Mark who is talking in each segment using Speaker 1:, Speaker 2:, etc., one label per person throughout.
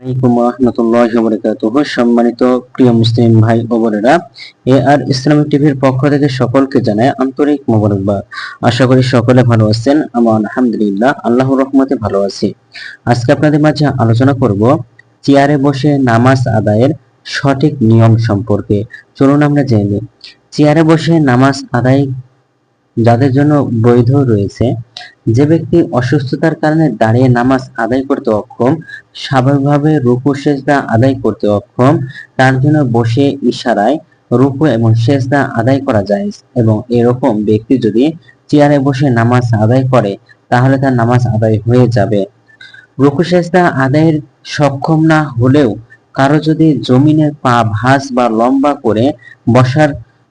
Speaker 1: আলাইকুম রহমতুল্লাহি ওয়া বারাকাতুহু। সম্মানিত প্রিয় মুসলিম ভাই ও বোনেরা, আর ইসলামিক টিভির পক্ষ থেকে সকলকে জানাই আন্তরিক মোবারকবাদ। আশা করি সকলে ভালো আছেন। আমি আলহামদুলিল্লাহ আল্লাহর রহমতে ভালো আছি। আজকে আপনাদের মাঝে আলোচনা করব চেয়ারে বসে নামাজ আদায়ের সঠিক নিয়ম সম্পর্কে। চলুন আমরা জেনে নিই। চেয়ারে বসে নামাজ আদায় যাদের জন্য বৈধ রয়েছে, যে ব্যক্তি অসুস্থতার কারণে দাঁড়িয়ে নামাজ আদায় করতে অক্ষম, স্বাভাবিকভাবে রুকু সেজদা আদায় করতে অক্ষম, তার জন্য বসে ইশারায় রুকু এবং সেজদা আদায় করা যায়। এবং এরকম ব্যক্তি যদি চেয়ারে বসে নামাজ আদায় করে তাহলে তার নামাজ আদায় হয়ে যাবে। রুকু সেজদা আদায়ের সক্ষম না হলেও কারো যদি জমিনের পা ভাঁজ বা লম্বা করে বসার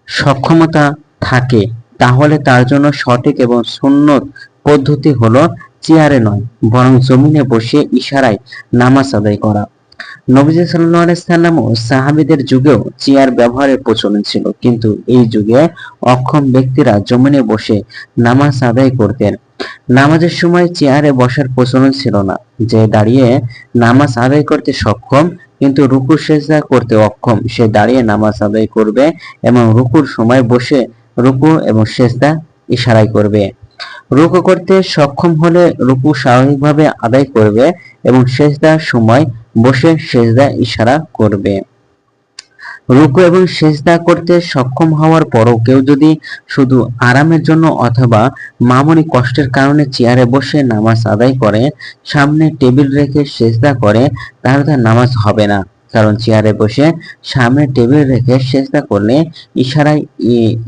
Speaker 1: সক্ষমতা থাকে তাহলে তার জন্য সঠিক এবং সুন্নত পদ্ধতি হলো চেয়ারে নয় বরং জমিনে বসে ইশারায় নামাজ আদায় করা। নবীজি সাল্লাল্লাহু আলাইহি সাল্লাম ও সাহাবীদের যুগেও চেয়ার ব্যবহারের প্রচলন ছিল, কিন্তু এই যুগে অক্ষম ব্যক্তিরা জমিনে বসে নামাজ আদায় করতেন। নামাজের সময় চেয়ারে বসার প্রচলন ছিল না। যে দাঁড়িয়ে নামাজ আদায় করতে সক্ষম কিন্তু রুকু সেজদা করতে অক্ষম, সে দাঁড়িয়ে নামাজ আদায় করবে এবং রুকুর সময় বসে রুকু এবং সেজদা ইশারায় করবে। রুকু করতে সক্ষম হলে রুকু স্বাভাবিকভাবে আদায় করবে এবং সেজদার সময় বসে সেজদা ইশারা করবে। রুকু এবং সেজদা করতে সক্ষম হওয়ার পরও কেউ যদি শুধু আরামের জন্য অথবা মামুলি কষ্টের কারণে চেয়ারে বসে নামাজ আদায় করে, সামনে টেবিল রেখে সেজদা করে, তাহলে তার নামাজ হবে না। কারণ চেয়ারে বসে সামনে টেবিল রেখে সেজদা করলে ইশারায়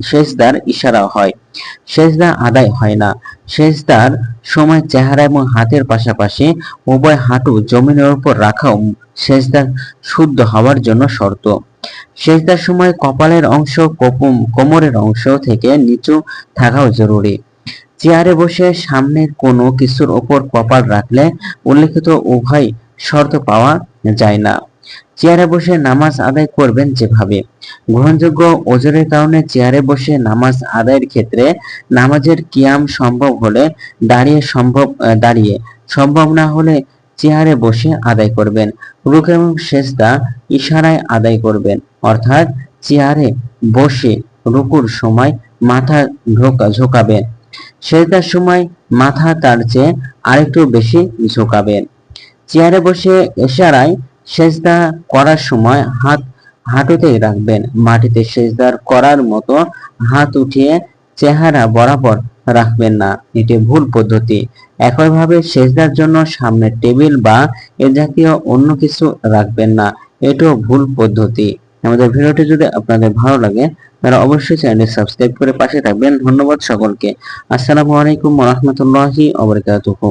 Speaker 1: সেজদার ইশারা হয়, সেজদা আদায় হয় না। সেজদার সময় চেহারা এবং হাতের পাশাপাশি উভয় হাঁটু জমিনের উপর রাখাও সেজদা শুদ্ধ হওয়ার জন্য শর্ত। সেজদার সময় কপালের অংশ কোমরের অংশ থেকে নিচু থাকাও জরুরি। চেয়ারে বসে সামনের কোনো কিছুর উপর কপাল রাখলে উল্লেখিত উভয় শর্ত পাওয়া যায় না। চেয়ারে বসে নামাজ আদায় করবেন যেভাবে। গ্রহণযোগ্য ওজরের কারণে চেয়ারে বসে নামাজ আদায়ের ক্ষেত্রে নামাজের কিয়াম সম্ভব হলে দাঁড়িয়ে সম্ভব না হলে চেয়ারে বসে আদায় করবেন। রুকু এবং সেজদা ইশারায় আদায় করবেন, অর্থাৎ চেয়ারে বসে রুকুর সময় মাথা ঝোঁকাবেন, সেজদার সময় মাথা তার চেয়ে আরেকটু বেশি ঝোঁকাবেন। চেয়ারে বসে ইশারায় সেজদা করার সময় হাত হাঁটুতেই রাখবেন, মাটিতে সেজদার করার মতো হাত উঠিয়ে চেহারা বরাবর রাখবেন না, এটি ভুল পদ্ধতি। একইভাবে সেজদার জন্য সামনে টেবিল বা এ জাতীয় অন্য কিছু রাখবেন না, এটাও ভুল পদ্ধতি। আমাদের ভিডিওটি যদি আপনাদের ভালো লাগে তাহলে অবশ্যই চ্যানেলটি সাবস্ক্রাইব করে পাশে থাকবেন। ধন্যবাদ সকলকে। আসসালামু আলাইকুম ওয়া রাহমাতুল্লাহি ওয়া বারাকাতুহু।